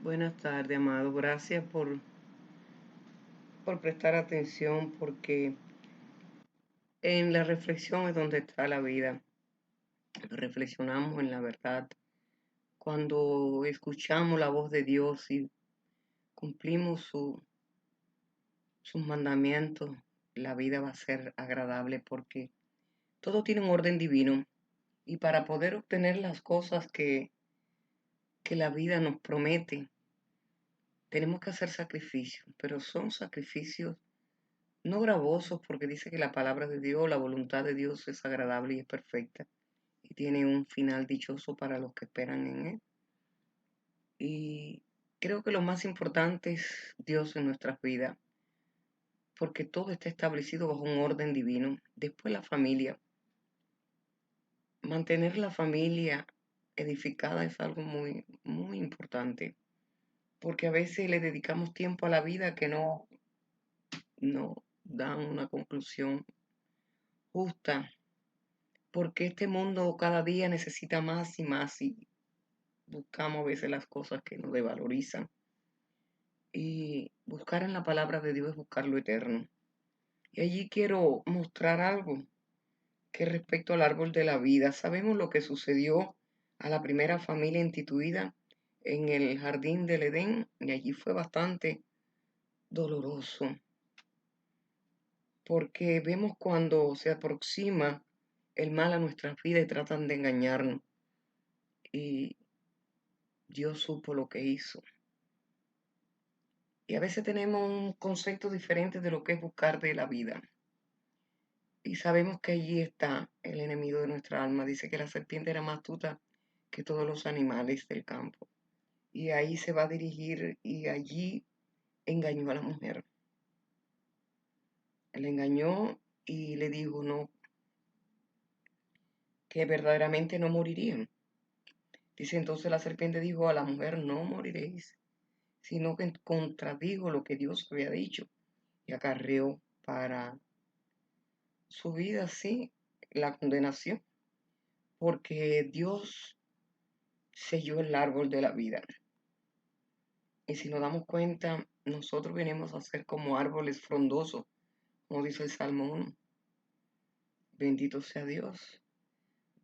Buenas tardes, amado. Gracias por prestar atención, porque en la reflexión es donde está la vida. Reflexionamos en la verdad. Cuando escuchamos la voz de Dios y cumplimos sus mandamientos, la vida va a ser agradable porque todo tiene un orden divino. Y para poder obtener las cosas que la vida nos promete, tenemos que hacer sacrificios, pero son sacrificios no gravosos, porque dice que la palabra de Dios, la voluntad de Dios es agradable y es perfecta y tiene un final dichoso para los que esperan en Él. Y creo que lo más importante es Dios en nuestras vidas, porque todo está establecido bajo un orden divino. Después la familia. Mantener la familia edificada es algo muy, muy importante, porque a veces le dedicamos tiempo a la vida que no dan una conclusión justa, porque este mundo cada día necesita más y más y buscamos a veces las cosas que nos devalorizan. Y buscar en la palabra de Dios es buscar lo eterno. Y allí quiero mostrar algo que respecto al árbol de la vida. Sabemos lo que sucedió a la primera familia instituida en el jardín del Edén, y allí fue bastante doloroso, porque vemos cuando se aproxima el mal a nuestras vidas y tratan de engañarnos. Y Dios supo lo que hizo. Y a veces tenemos un concepto diferente de lo que es buscar de la vida. Y sabemos que allí está el enemigo de nuestra alma. Dice que la serpiente era más astuta que todos los animales del campo. Y ahí se va a dirigir y allí engañó a la mujer. Le engañó y le dijo no, que verdaderamente no morirían. Dice entonces la serpiente dijo a la mujer, no moriréis, sino que contradijo lo que Dios había dicho y acarreó para su vida, sí, la condenación, porque Dios selló el árbol de la vida. Y si nos damos cuenta, nosotros venimos a ser como árboles frondosos, como dice el Salmo 1. Bendito sea Dios.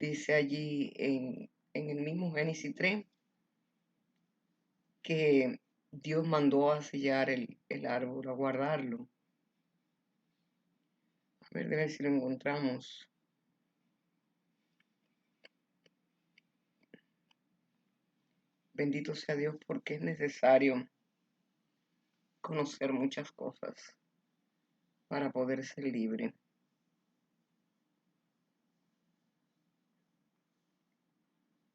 Dice allí en el mismo Génesis 3 que Dios mandó a sellar el árbol, a guardarlo. A ver si lo encontramos. Bendito sea Dios, porque es necesario conocer muchas cosas para poder ser libre.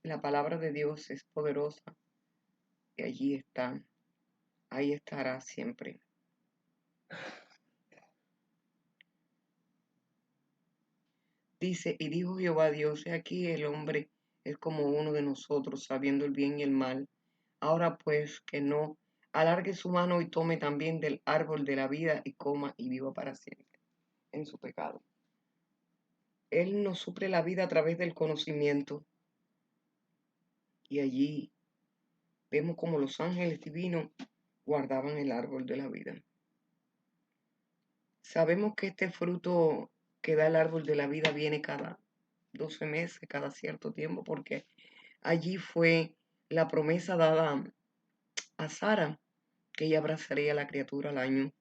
La palabra de Dios es poderosa y allí está, ahí estará siempre. Dice, y dijo Jehová Dios, he aquí el hombre es como uno de nosotros, sabiendo el bien y el mal. Ahora pues que no alargue su mano y tome también del árbol de la vida y coma y viva para siempre en su pecado. Él nos suple la vida a través del conocimiento y allí vemos como los ángeles divinos guardaban el árbol de la vida. Sabemos que este fruto que da el árbol de la vida viene cada 12 meses, cada cierto tiempo, porque allí fue la promesa dada a Sara, que ella abrazaría a la criatura al año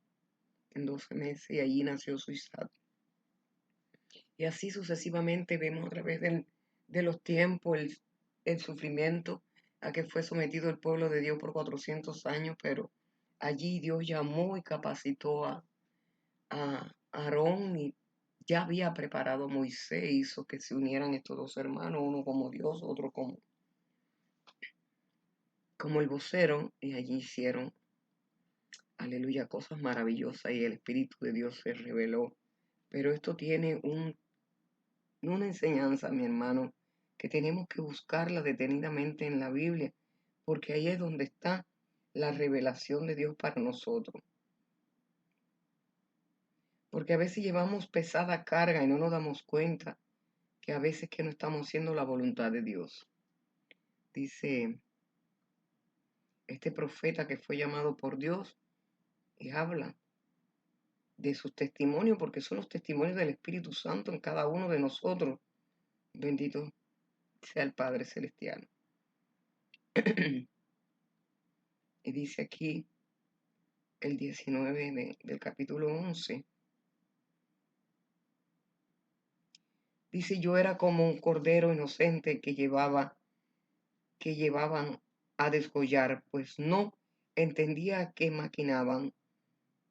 en 12 meses, y allí nació su Isaac. Y así sucesivamente vemos a través de los tiempos el sufrimiento a que fue sometido el pueblo de Dios por 400 años, pero allí Dios llamó y capacitó a Aarón y ya había preparado a Moisés, hizo que se unieran estos dos hermanos, uno como Dios, otro como el vocero, y allí hicieron, aleluya, cosas maravillosas y el Espíritu de Dios se reveló. Pero esto tiene una enseñanza, mi hermano, que tenemos que buscarla detenidamente en la Biblia, porque ahí es donde está la revelación de Dios para nosotros. Porque a veces llevamos pesada carga y no nos damos cuenta que a veces que no estamos haciendo la voluntad de Dice este profeta que fue llamado por Dios y habla de sus testimonios, porque son los testimonios del Espíritu Santo en cada uno de nosotros. Bendito sea el Padre Celestial. Y dice aquí el 19 del capítulo 11. Dice, yo era como un cordero inocente que llevaban a desgollar, pues no entendía que maquinaban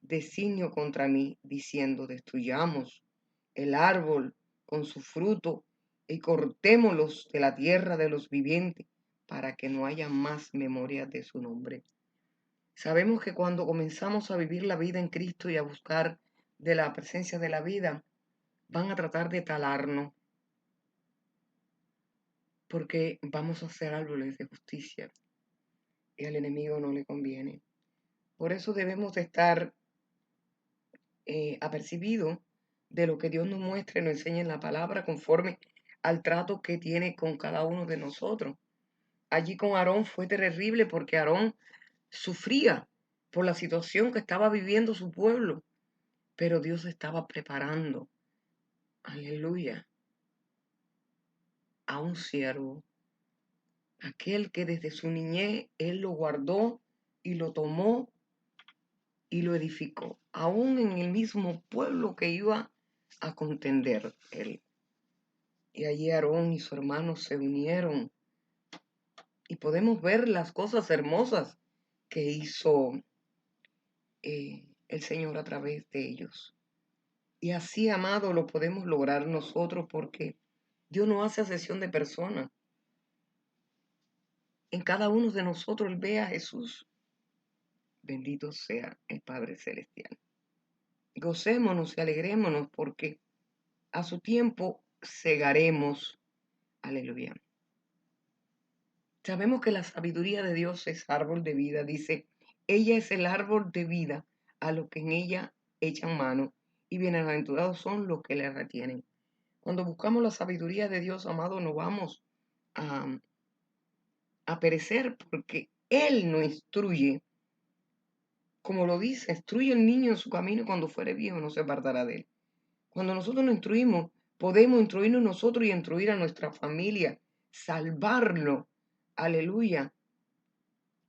designio contra mí, diciendo, destruyamos el árbol con su fruto y cortémoslos de la tierra de los vivientes para que no haya más memoria de su nombre. Sabemos que cuando comenzamos a vivir la vida en Cristo y a buscar de la presencia de la vida, van a tratar de talarnos, porque vamos a ser árboles de justicia y al enemigo no le conviene. Por eso debemos de estar apercibidos de lo que Dios nos muestra y nos enseña en la palabra conforme al trato que tiene con cada uno de nosotros. Allí con Aarón fue terrible porque Aarón sufría por la situación que estaba viviendo su pueblo, pero Dios estaba preparando, aleluya, a un siervo, aquel que desde su niñez Él lo guardó y lo tomó y lo edificó, aún en el mismo pueblo que iba a contender Él. Y allí Aarón y su hermano se unieron y podemos ver las cosas hermosas que hizo el Señor a través de ellos. Y así, amado, lo podemos lograr nosotros porque Dios no hace acepción de personas. En cada uno de nosotros Él ve a Jesús. Bendito sea el Padre Celestial. Gocémonos y alegrémonos porque a su tiempo segaremos. Aleluya. Sabemos que la sabiduría de Dios es árbol de vida. Dice, ella es el árbol de vida a los que en ella echan mano y bienaventurados son los que le retienen. Cuando buscamos la sabiduría de Dios, amado, no vamos a, a perecer porque Él nos instruye. Como lo dice, instruye el niño en su camino y cuando fuere viejo no se apartará de él. Cuando nosotros nos instruimos, podemos instruirnos nosotros y instruir a nuestra familia, salvarlo, aleluya,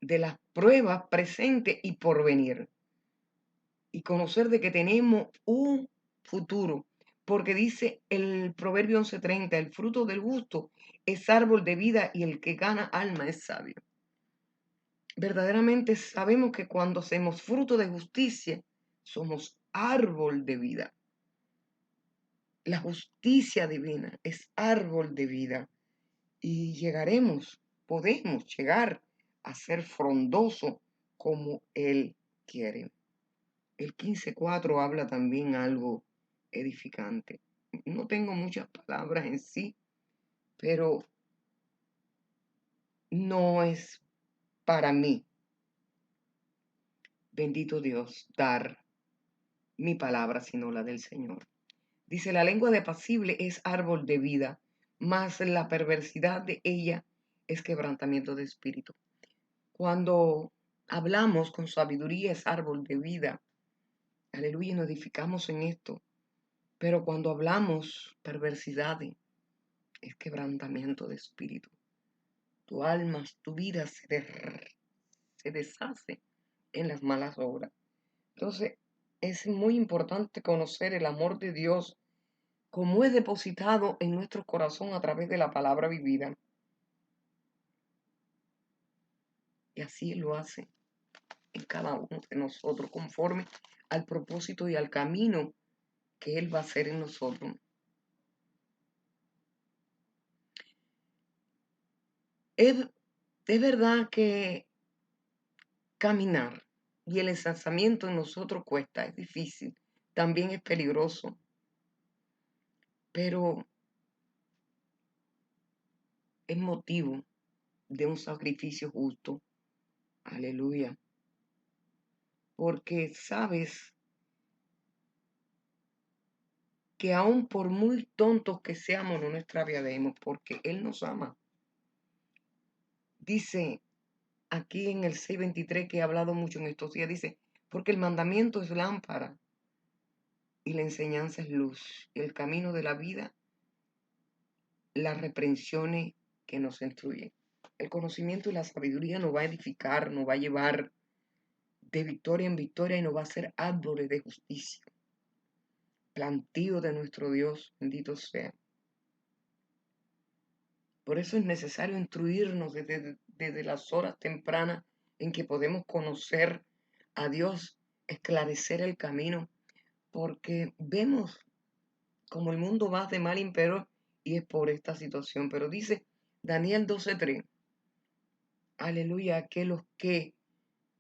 de las pruebas presentes y por venir. Y conocer de que tenemos un futuro. Porque dice el Proverbio 11:30, el fruto del justo es árbol de vida y el que gana alma es sabio. Verdaderamente sabemos que cuando hacemos fruto de justicia, somos árbol de vida. La justicia divina es árbol de vida y podemos llegar a ser frondoso como Él quiere. El 15:4 habla también algo edificante. No tengo muchas palabras en sí, pero no es para mí, bendito Dios, dar mi palabra, sino la del Señor. Dice, la lengua de apacible es árbol de vida, mas la perversidad de ella es quebrantamiento de espíritu. Cuando hablamos con sabiduría es árbol de vida. Aleluya, nos edificamos en esto. Pero cuando hablamos perversidad es quebrantamiento de espíritu. Tu alma, tu vida se deshace en las malas obras. Entonces, es muy importante conocer el amor de Dios como es depositado en nuestro corazón a través de la palabra vivida. Y así Él lo hace en cada uno de nosotros, conforme al propósito y al camino que Él va a hacer en nosotros. Es verdad que caminar y el ensalzamiento en nosotros cuesta, es difícil, también es peligroso, pero es motivo de un sacrificio justo. Aleluya. Porque sabes que aun por muy tontos que seamos, no nos extraviaremos, porque Él nos ama. Dice aquí en el 6:23, que he hablado mucho en estos días, dice, porque el mandamiento es lámpara y la enseñanza es luz, y el camino de la vida, las reprensiones que nos instruyen. El conocimiento y la sabiduría nos va a edificar, nos va a llevar de victoria en victoria y nos va a hacer árboles de justicia, plantío de nuestro Dios, bendito sea. Por eso es necesario instruirnos desde las horas tempranas en que podemos conocer a Dios, esclarecer el camino, porque vemos como el mundo va de mal en peor y es por esta situación. Pero dice Daniel 12:3, aleluya, que los que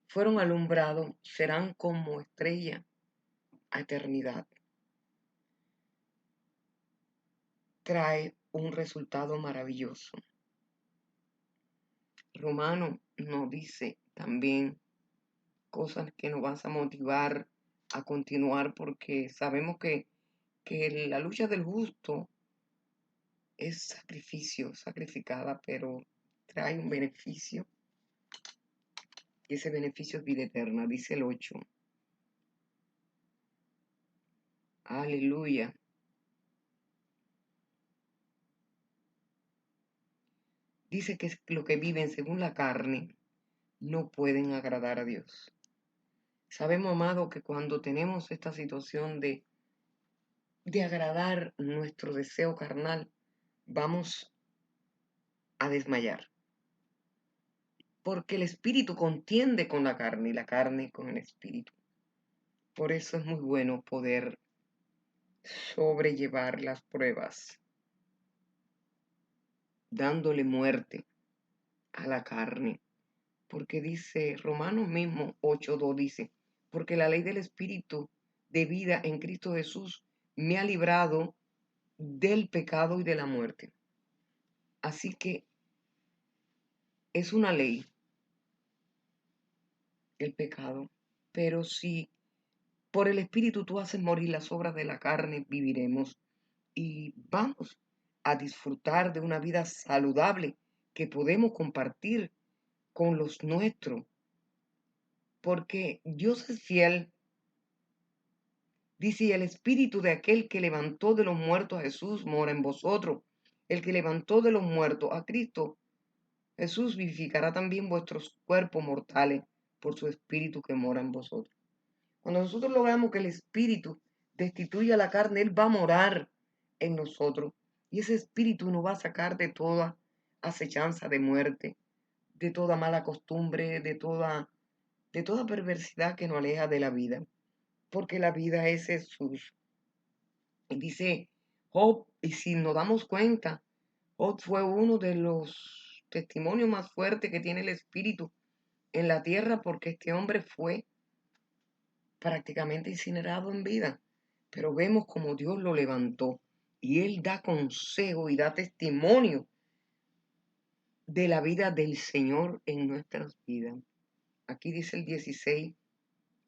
fueron alumbrados serán como estrella a eternidad. Trae un resultado maravilloso. Romano nos dice también cosas que nos van a motivar a continuar, porque sabemos que la lucha del justo es sacrificio, sacrificada, pero trae un beneficio, y ese beneficio es vida eterna, dice el 8. Aleluya. Dice que lo que viven según la carne no pueden agradar a Dios. Sabemos, amado, que cuando tenemos esta situación de agradar nuestro deseo carnal, vamos a desmayar. Porque el espíritu contiende con la carne y la carne con el espíritu. Por eso es muy bueno poder sobrellevar las pruebas, dándole muerte a la carne. Porque dice Romanos mismo 8:2, dice, porque la ley del espíritu de vida en Cristo Jesús me ha librado del pecado y de la muerte. Así que es una ley el pecado, pero si por el espíritu tú haces morir las obras de la carne, viviremos y vamos a disfrutar de una vida saludable que podemos compartir con los nuestros, porque Dios es fiel. Dice, y el espíritu de aquel que levantó de los muertos a Jesús mora en vosotros. El que levantó de los muertos a Cristo Jesús vivificará también vuestros cuerpos mortales por su espíritu que mora en vosotros. Cuando nosotros logramos que el espíritu destituya la carne, Él va a morar en nosotros. Y ese espíritu nos va a sacar de toda acechanza de muerte, de toda mala costumbre, de toda perversidad que nos aleja de la vida. Porque la vida es Jesús. Y dice Job, y si nos damos cuenta, Job fue uno de los testimonios más fuertes que tiene el espíritu en la tierra, porque este hombre fue prácticamente incinerado en vida, pero vemos como Dios lo levantó y Él da consejo y da testimonio de la vida del Señor en nuestras vidas. Aquí dice el 16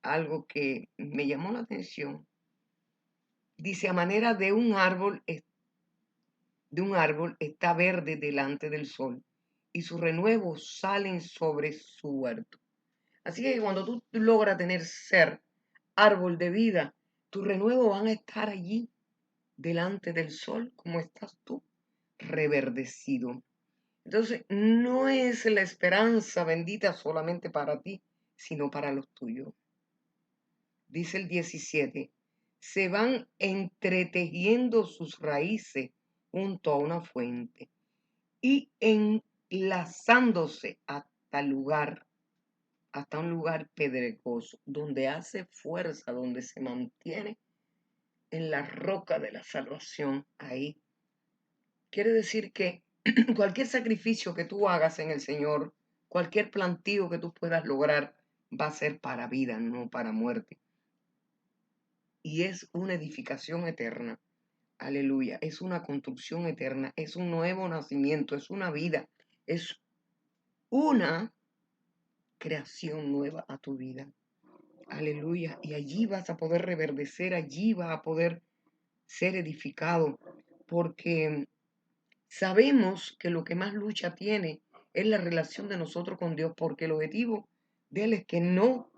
algo que me llamó la atención. Dice, a manera de un árbol está verde delante del sol y sus renuevos salen sobre su huerto. Así que cuando tú logras tener ser árbol de vida, tus renuevos van a estar allí delante del sol, como estás tú, reverdecido. Entonces, no es la esperanza bendita solamente para ti, sino para los tuyos. Dice el 17, se van entretejiendo sus raíces junto a una fuente y enlazándose hasta un lugar pedregoso, donde hace fuerza, donde se mantiene en la roca de la salvación ahí. Quiere decir que cualquier sacrificio que tú hagas en el Señor, cualquier plantío que tú puedas lograr, va a ser para vida, no para muerte. Y es una edificación eterna. Aleluya. Es una construcción eterna. Es un nuevo nacimiento. Es una vida. Es una creación nueva a tu vida. Aleluya. Y allí vas a poder reverdecer. Allí vas a poder ser edificado. Porque sabemos que lo que más lucha tiene es la relación de nosotros con Dios, porque el objetivo de Él es que no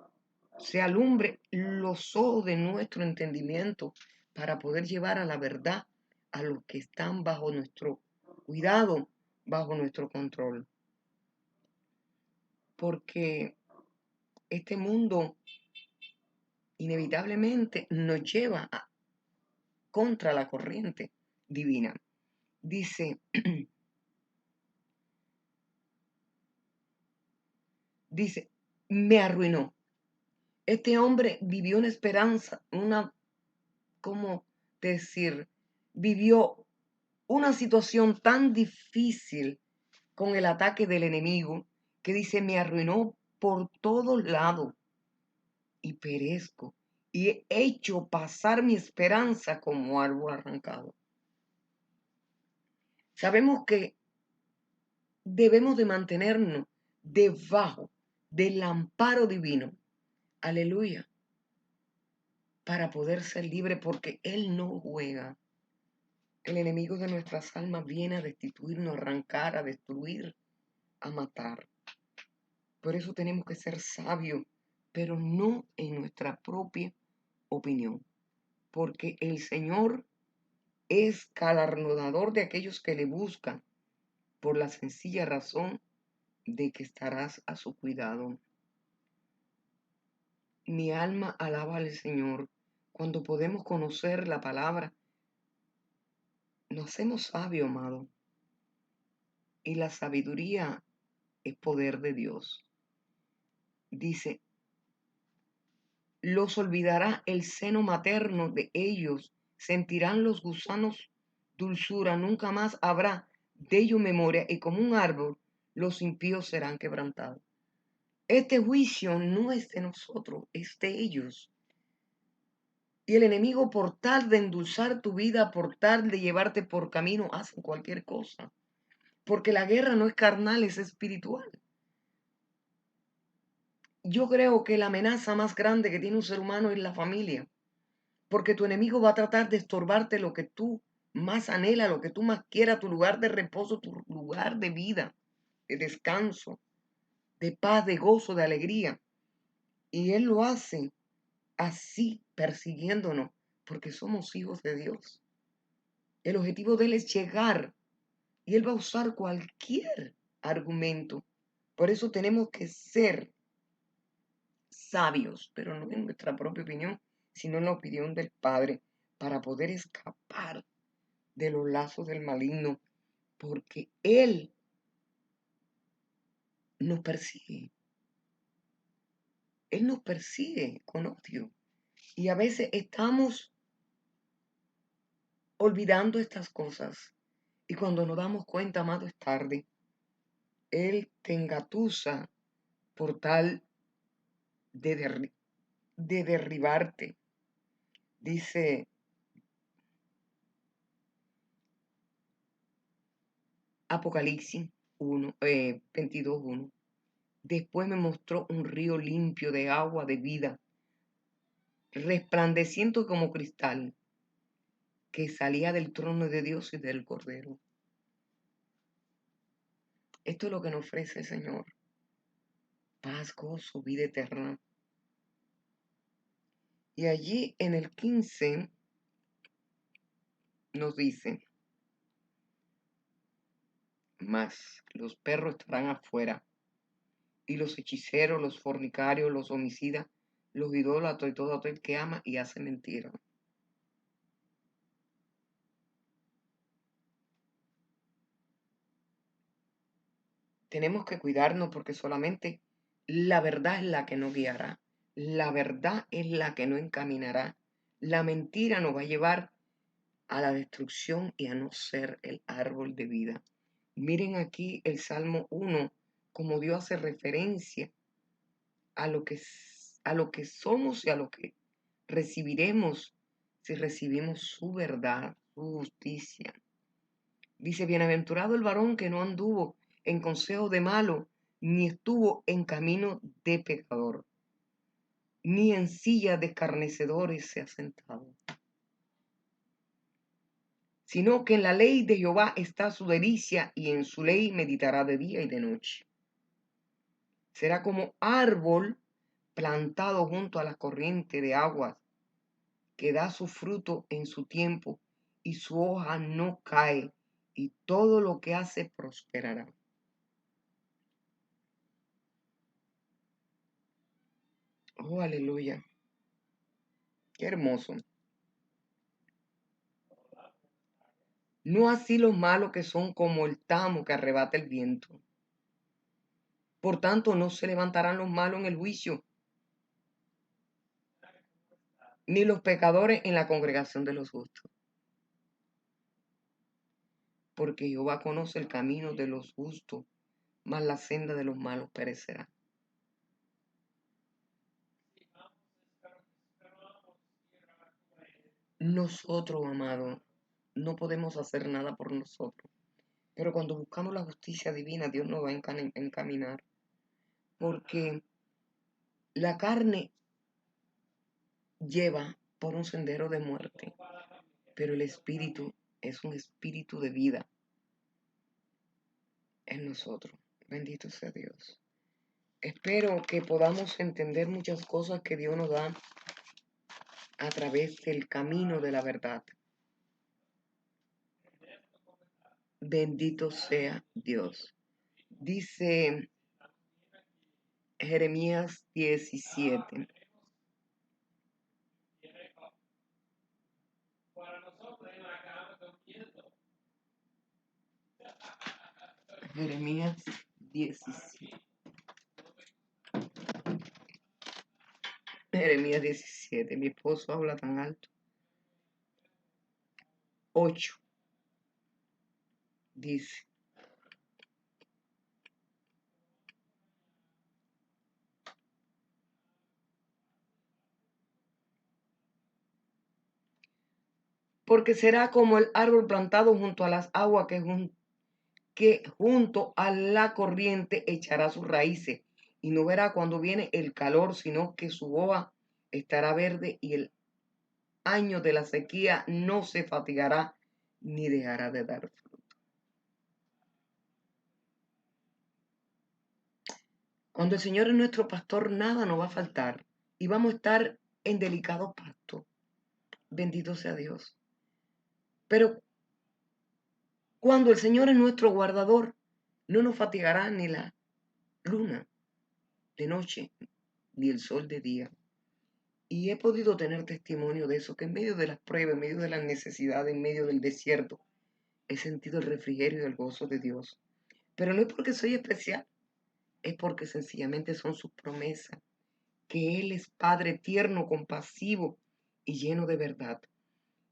se alumbre los ojos de nuestro entendimiento para poder llevar a la verdad a los que están bajo nuestro cuidado, bajo nuestro control. Porque este mundo inevitablemente nos lleva contra la corriente divina. Dice, me arruinó. Este hombre vivió una esperanza, ¿cómo decir? Vivió una situación tan difícil con el ataque del enemigo que dice, me arruinó por todos lados y perezco y he hecho pasar mi esperanza como árbol arrancado. Sabemos que debemos de mantenernos debajo del amparo divino. Aleluya. Para poder ser libre porque Él no juega. El enemigo de nuestras almas viene a destituirnos, a arrancar, a destruir, a matar. Por eso tenemos que ser sabios, pero no en nuestra propia opinión. Porque el Señor es galardonador de aquellos que le buscan por la sencilla razón de que estarás a su cuidado. Mi alma alaba al Señor. Cuando podemos conocer la palabra, nos hacemos sabios, amado. Y la sabiduría es poder de Dios. Dice, los olvidará el seno materno de ellos, sentirán los gusanos dulzura, nunca más habrá de ellos memoria, y como un árbol los impíos serán quebrantados. Este juicio no es de nosotros, es de ellos. Y el enemigo, por tal de endulzar tu vida, por tal de llevarte por camino, hace cualquier cosa. Porque la guerra no es carnal, es espiritual. Yo creo que la amenaza más grande que tiene un ser humano es la familia. Porque tu enemigo va a tratar de estorbarte lo que tú más anhelas, lo que tú más quieras, tu lugar de reposo, tu lugar de vida, de descanso, de paz, de gozo, de alegría. Y Él lo hace así, persiguiéndonos, porque somos hijos de Dios. El objetivo de Él es llegar y Él va a usar cualquier argumento. Por eso tenemos que ser sabios, pero no en nuestra propia opinión, sino en la opinión del Padre, para poder escapar de los lazos del maligno, porque Él nos persigue. Él nos persigue con odio. Y a veces estamos olvidando estas cosas. Y cuando nos damos cuenta, amado, es tarde. Él te engatusa por tal de derribarte. Dice Apocalipsis 22:1. Después me mostró un río limpio de agua de vida, resplandeciente como cristal, que salía del trono de Dios y del Cordero. Esto es lo que nos ofrece el Señor. Paz, gozo, vida eterna. Y allí en el 15 nos dice, mas los perros estarán afuera, y los hechiceros, los fornicarios, los homicidas, los idólatras y todo aquel que ama y hace mentira. Tenemos que cuidarnos porque solamente la verdad es la que nos guiará. La verdad es la que nos encaminará. La mentira nos va a llevar a la destrucción y a no ser el árbol de vida. Miren aquí el Salmo 1, como Dios hace referencia a lo que somos y a lo que recibiremos si recibimos su verdad, su justicia. Dice, bienaventurado el varón que no anduvo en consejo de malo, ni estuvo en camino de pecador, ni en silla de escarnecedores se ha sentado, sino que en la ley de Jehová está su delicia y en su ley meditará de día y de noche. Será como árbol plantado junto a la corriente de aguas, que da su fruto en su tiempo y su hoja no cae, y todo lo que hace prosperará. Oh, aleluya. Qué hermoso. No así los malos, que son como el tamo que arrebata el viento. Por tanto, no se levantarán los malos en el juicio, ni los pecadores en la congregación de los justos. Porque Jehová conoce el camino de los justos, mas la senda de los malos perecerá. Nosotros, amados, no podemos hacer nada por nosotros. Pero cuando buscamos la justicia divina, Dios nos va a encaminar. Porque la carne lleva por un sendero de muerte, pero el espíritu es un espíritu de vida en nosotros. Bendito sea Dios. Espero que podamos entender muchas cosas que Dios nos da a través del camino de la verdad. Bendito sea Dios. Dice Jeremías 17. Jeremías 17. Jeremías 17. Mi esposo habla tan alto. 8. Dice. Porque será como el árbol plantado junto a las aguas que junto a la corriente echará sus raíces y no verá cuando viene el calor, sino que su hoja estará verde y el año de la sequía no se fatigará ni dejará de dar fruto. Cuando el Señor es nuestro pastor, nada nos va a faltar y vamos a estar en delicado pacto. Bendito sea Dios. Pero cuando el Señor es nuestro guardador, no nos fatigará ni la luna de noche, ni el sol de día. Y he podido tener testimonio de eso, que en medio de las pruebas, en medio de las necesidades, en medio del desierto, he sentido el refrigerio y el gozo de Dios. Pero no es porque soy especial, es porque sencillamente son sus promesas, que Él es Padre tierno, compasivo y lleno de verdad.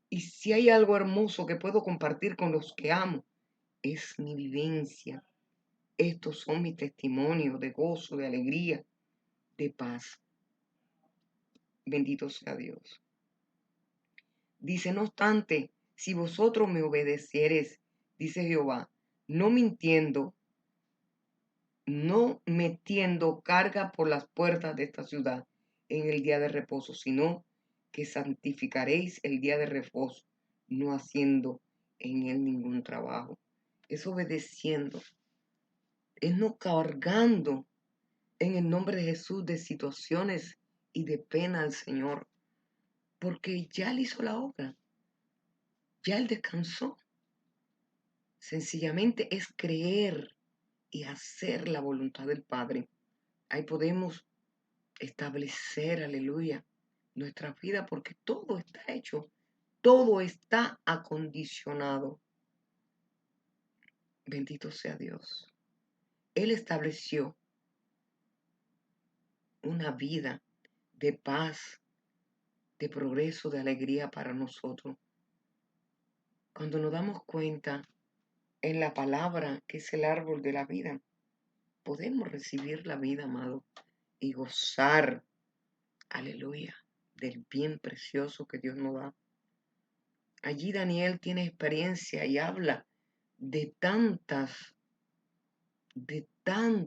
Y si hay algo hermoso que puedo compartir con los que amo, es mi vivencia. Estos son mis testimonios de gozo, de alegría, de paz. Bendito sea Dios. Dice, no obstante, si vosotros me obedeciereis, dice Jehová, no mintiendo, no metiendo carga por las puertas de esta ciudad en el día de reposo, sino que santificaréis el día de reposo, no haciendo en él ningún trabajo. Es obedeciendo, es no cargando en el nombre de Jesús de situaciones y de pena al Señor, porque ya Él hizo la obra, ya Él descansó. Sencillamente es creer y hacer la voluntad del Padre. Ahí podemos establecer, aleluya, nuestra vida porque todo está hecho, todo está acondicionado. Bendito sea Dios. Él estableció una vida de paz, de progreso, de alegría para nosotros. Cuando nos damos cuenta en la palabra, que es el árbol de la vida, podemos recibir la vida, amado, y gozar, aleluya, del bien precioso que Dios nos da. Allí Daniel tiene experiencia y habla de tantas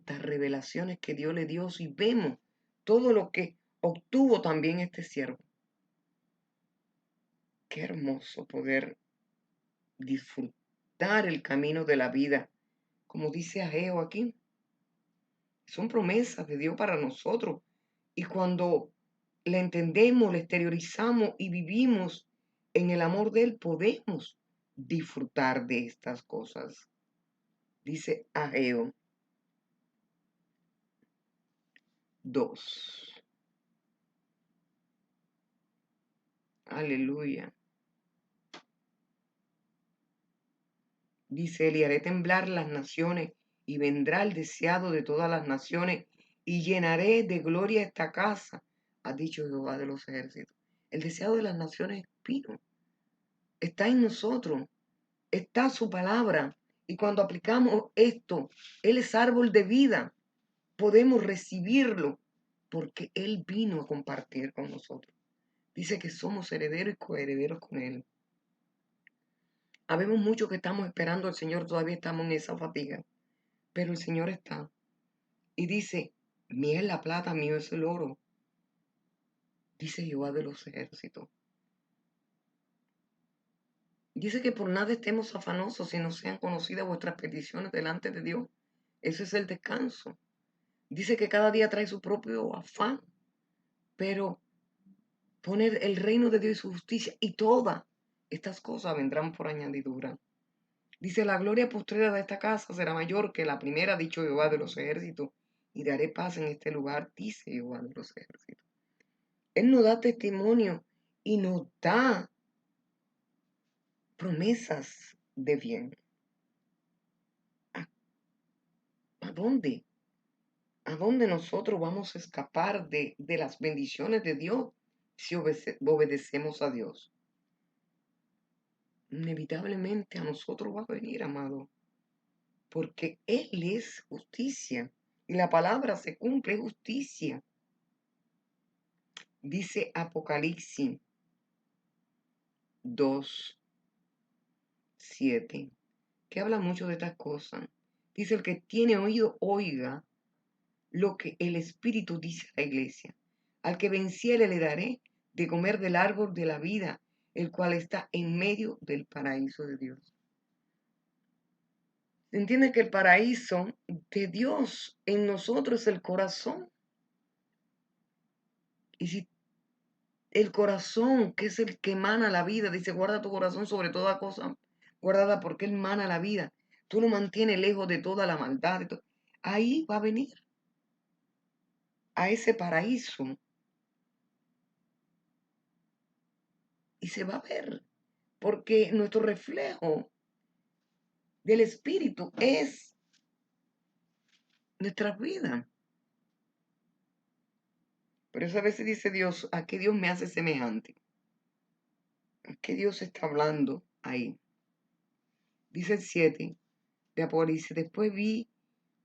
revelaciones que Dios le dio, y vemos todo lo que obtuvo también este siervo. Qué hermoso poder disfrutar el camino de la vida, como dice Ageo aquí. Son promesas de Dios para nosotros. Y cuando la entendemos, la exteriorizamos y vivimos en el amor de Él, podemos disfrutar de estas cosas. Dice Ageo 2. Aleluya. Dice él, y haré temblar las naciones, y vendrá el deseado de todas las naciones, y llenaré de gloria esta casa, ha dicho Jehová de los ejércitos. El deseado de las naciones es vino, está en nosotros, está su palabra, y cuando aplicamos esto, Él es árbol de vida, podemos recibirlo, porque Él vino a compartir con nosotros. Dice que somos herederos y coherederos con Él. Habemos muchos que estamos esperando al Señor, todavía estamos en esa fatiga, pero el Señor está. Y dice, mía es la plata, mío es el oro, dice Jehová de los ejércitos. Dice que por nada estemos afanosos, si no sean conocidas vuestras peticiones delante de Dios. Ese es el descanso. Dice que cada día trae su propio afán, pero poner el reino de Dios y su justicia, y todas estas cosas vendrán por añadidura. Dice, la gloria postrera de esta casa será mayor que la primera, ha dicho Jehová de los ejércitos, y daré paz en este lugar, dice Jehová de los ejércitos. Él nos da testimonio y nos da promesas de bien. ¿A dónde? ¿A dónde nosotros vamos a escapar de las bendiciones de Dios si obedecemos a Dios? Inevitablemente a nosotros va a venir, amado, porque Él es justicia y la palabra se cumple, es justicia. Dice Apocalipsis 2:7, que habla mucho de estas cosas. Dice, el que tiene oído, oiga lo que el Espíritu dice a la iglesia. Al que venciere le daré de comer del árbol de la vida, el cual está en medio del paraíso de Dios. ¿Se entiende que el paraíso de Dios en nosotros es el corazón? Y si el corazón, que es el que emana la vida, dice, guarda tu corazón sobre toda cosa guardada, porque él emana la vida. Tú lo mantienes lejos de toda la maldad. Ahí va a venir, a ese paraíso, y se va a ver, porque nuestro reflejo del Espíritu es nuestra vida. Por eso a veces dice Dios, ¿a qué Dios me hace semejante? ¿A qué Dios está hablando ahí? Dice el 7 de Apocalipsis, después vi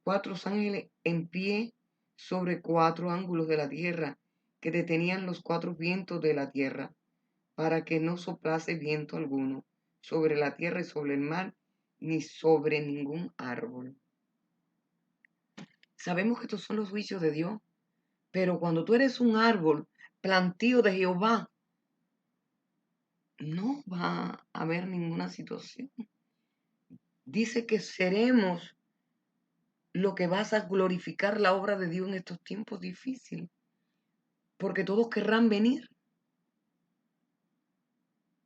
4 ángeles en pie sobre 4 ángulos de la tierra, que detenían los 4 vientos de la tierra, para que no soplase viento alguno sobre la tierra y sobre el mar, ni sobre ningún árbol. Sabemos que estos son los juicios de Dios, pero cuando tú eres un árbol plantío de Jehová, no va a haber ninguna situación. Dice que seremos lo que vas a glorificar la obra de Dios en estos tiempos difíciles, porque todos querrán venir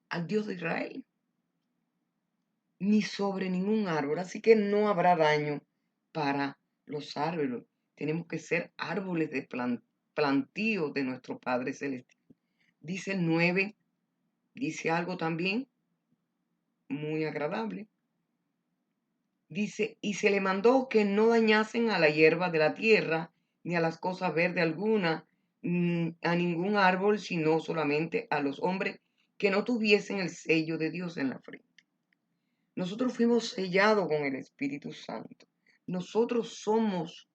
al Dios de Israel, ni sobre ningún árbol, así que no habrá daño para los árboles. Tenemos que ser árboles de plantío de nuestro Padre Celestial. Dice el 9, dice algo también muy agradable. Dice, y se le mandó que no dañasen a la hierba de la tierra, ni a las cosas verdes alguna, a ningún árbol, sino solamente a los hombres que no tuviesen el sello de Dios en la frente. Nosotros fuimos sellados con el Espíritu Santo. Nosotros somos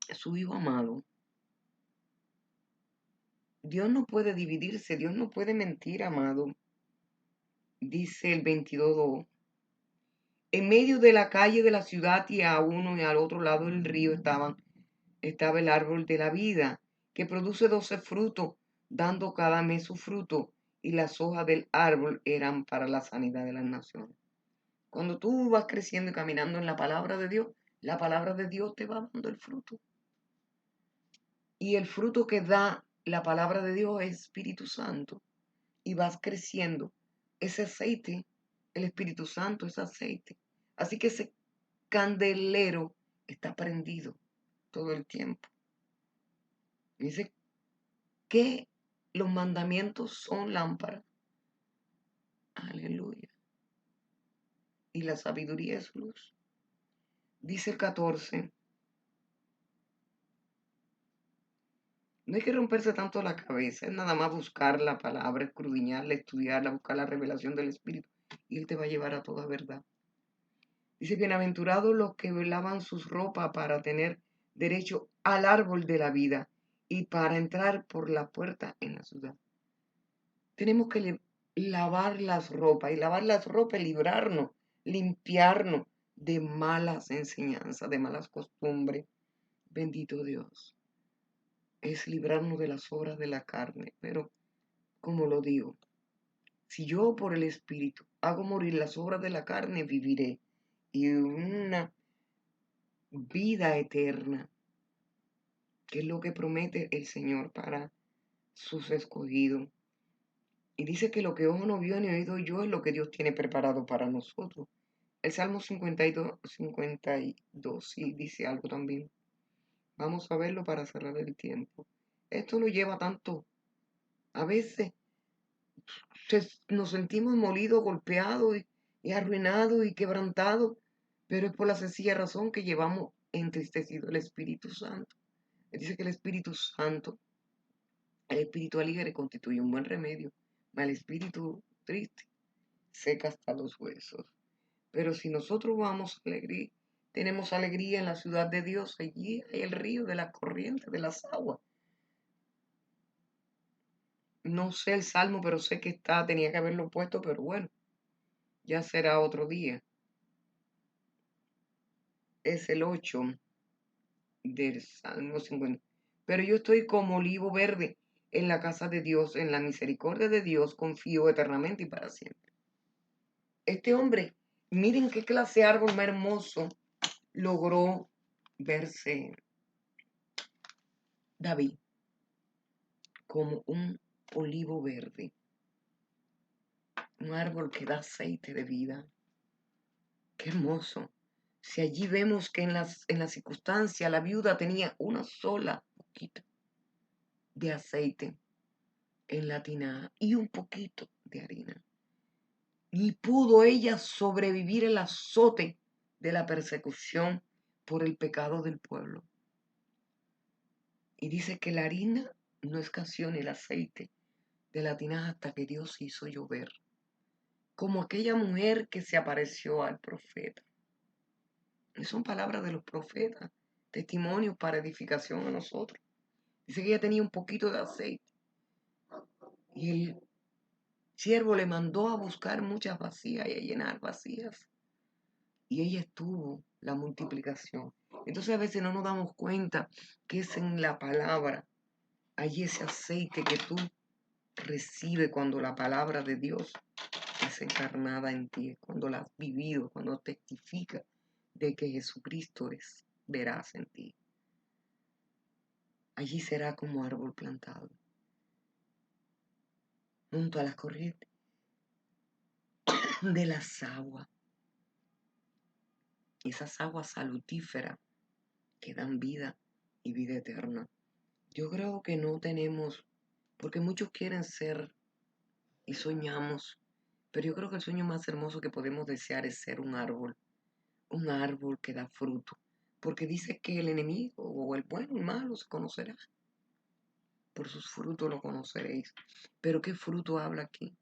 su Hijo amado. Dios no puede dividirse, Dios no puede mentir, amado. Dice el 22. En medio de la calle de la ciudad y a uno y al otro lado del río estaba el árbol de la vida, que produce 12 frutos, dando cada mes su fruto, y las hojas del árbol eran para la sanidad de las naciones. Cuando tú vas creciendo y caminando en la palabra de Dios te va dando el fruto. Y el fruto que da la palabra de Dios es Espíritu Santo. Y vas creciendo. Ese aceite, el Espíritu Santo es aceite. Así que ese candelero está prendido todo el tiempo. Dice que los mandamientos son lámparas. Aleluya. Y la sabiduría es luz. Dice el 14. No hay que romperse tanto la cabeza, es nada más buscar la palabra, escudriñarla, estudiarla, buscar la revelación del Espíritu y Él te va a llevar a toda verdad. Dice, bienaventurados los que lavan sus ropas para tener derecho al árbol de la vida y para entrar por la puerta en la ciudad. Tenemos que lavar las ropas y lavar las ropas es librarnos, limpiarnos de malas enseñanzas, de malas costumbres. Bendito Dios. Es librarnos de las obras de la carne. Pero, como lo digo, si yo por el Espíritu hago morir las obras de la carne, viviré. Y una vida eterna, que es lo que promete el Señor para sus escogidos. Y dice que lo que ojo no vio ni oído yo es lo que Dios tiene preparado para nosotros. El Salmo 52 sí dice algo también. Vamos a verlo para cerrar el tiempo. Esto nos lleva tanto. A veces nos sentimos molidos, golpeados y arruinados y quebrantados, pero es por la sencilla razón que llevamos entristecido el Espíritu Santo. Dice que el Espíritu Santo, el espíritu alegre constituye un buen remedio, mas el espíritu triste seca hasta los huesos. Pero si nosotros vamos a alegría, tenemos alegría en la ciudad de Dios, allí hay el río de la corriente, de las aguas. No sé el salmo, pero sé que tenía que haberlo puesto, pero bueno, ya será otro día. Es el 8 del Salmo 50. Pero yo estoy como olivo verde en la casa de Dios, en la misericordia de Dios, confío eternamente y para siempre. Este hombre, miren qué clase de árbol más hermoso logró verse David, como un olivo verde, un árbol que da aceite de vida. Qué hermoso. Si allí vemos que en la circunstancia la viuda tenía una sola poquita de aceite en la tinaja y un poquito de harina. Y pudo ella sobrevivir el azote de la persecución por el pecado del pueblo. Y dice que la harina no escaseó ni el aceite de la tinaja hasta que Dios hizo llover. Como aquella mujer que se apareció al profeta. Y son palabras de los profetas, testimonios para edificación a nosotros. Dice que ella tenía un poquito de aceite. Y el siervo le mandó a buscar muchas vasijas y a llenar vasijas. Y ella estuvo la multiplicación. Entonces a veces no nos damos cuenta que es en la palabra. Hay ese aceite que tú recibes cuando la palabra de Dios es encarnada en ti, cuando la has vivido, cuando testifica de que Jesucristo es veraz en ti. Allí será como árbol plantado junto a las corrientes de las aguas. Esas aguas salutíferas que dan vida y vida eterna. Yo creo que no tenemos, porque muchos quieren ser y soñamos, pero yo creo que el sueño más hermoso que podemos desear es ser un árbol que da fruto, porque dice que el enemigo, o el bueno y el malo, se conocerá. Por sus frutos lo conoceréis. Pero ¿qué fruto habla aquí?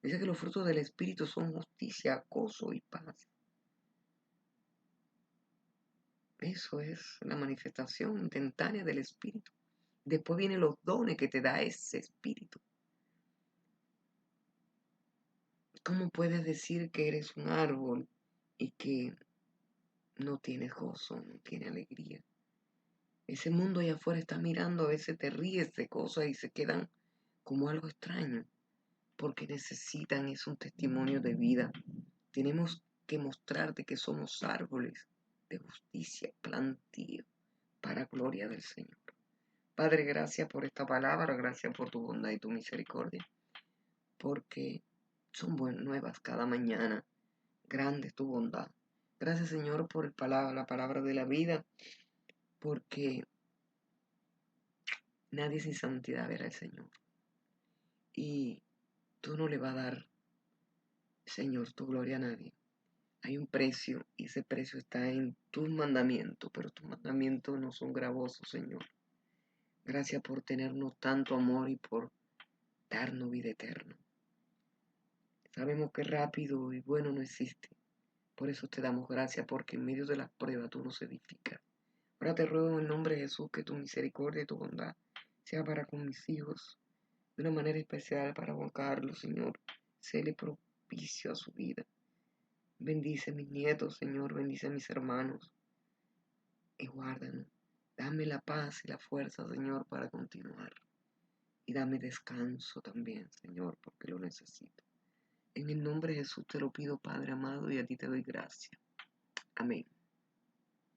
Dice que los frutos del Espíritu son justicia, gozo y paz. Eso es la manifestación instantánea del Espíritu. Después vienen los dones que te da ese Espíritu. ¿Cómo puedes decir que eres un árbol y que no tienes gozo, no tienes alegría? Ese mundo allá afuera está mirando, a veces te ríes de cosas y se quedan como algo extraño. porque necesitan, es un testimonio de vida. Tenemos que mostrarte que somos árboles de justicia, plantío, para gloria del Señor. Padre, gracias por esta palabra, gracias por tu bondad y tu misericordia, porque son nuevas cada mañana. Grande es tu bondad. Gracias, Señor, por la palabra de la vida, porque nadie sin santidad verá al Señor. Y tú no le vas a dar, Señor, tu gloria a nadie. Hay un precio y ese precio está en tus mandamientos, pero tus mandamientos no son gravosos, Señor. Gracias por tenernos tanto amor y por darnos vida eterna. Sabemos que rápido y bueno no existe. Por eso te damos gracias, porque en medio de las pruebas tú nos edificas. Ahora te ruego en el nombre de Jesús que tu misericordia y tu bondad sea para con mis hijos, de una manera especial para Juan Carlos, Señor. Séle propicio a su vida. Bendice a mis nietos, Señor, bendice a mis hermanos y guárdanos. Dame la paz y la fuerza, Señor, para continuar. Y dame descanso también, Señor, porque lo necesito. En el nombre de Jesús te lo pido, Padre amado, y a ti te doy gracias. Amén.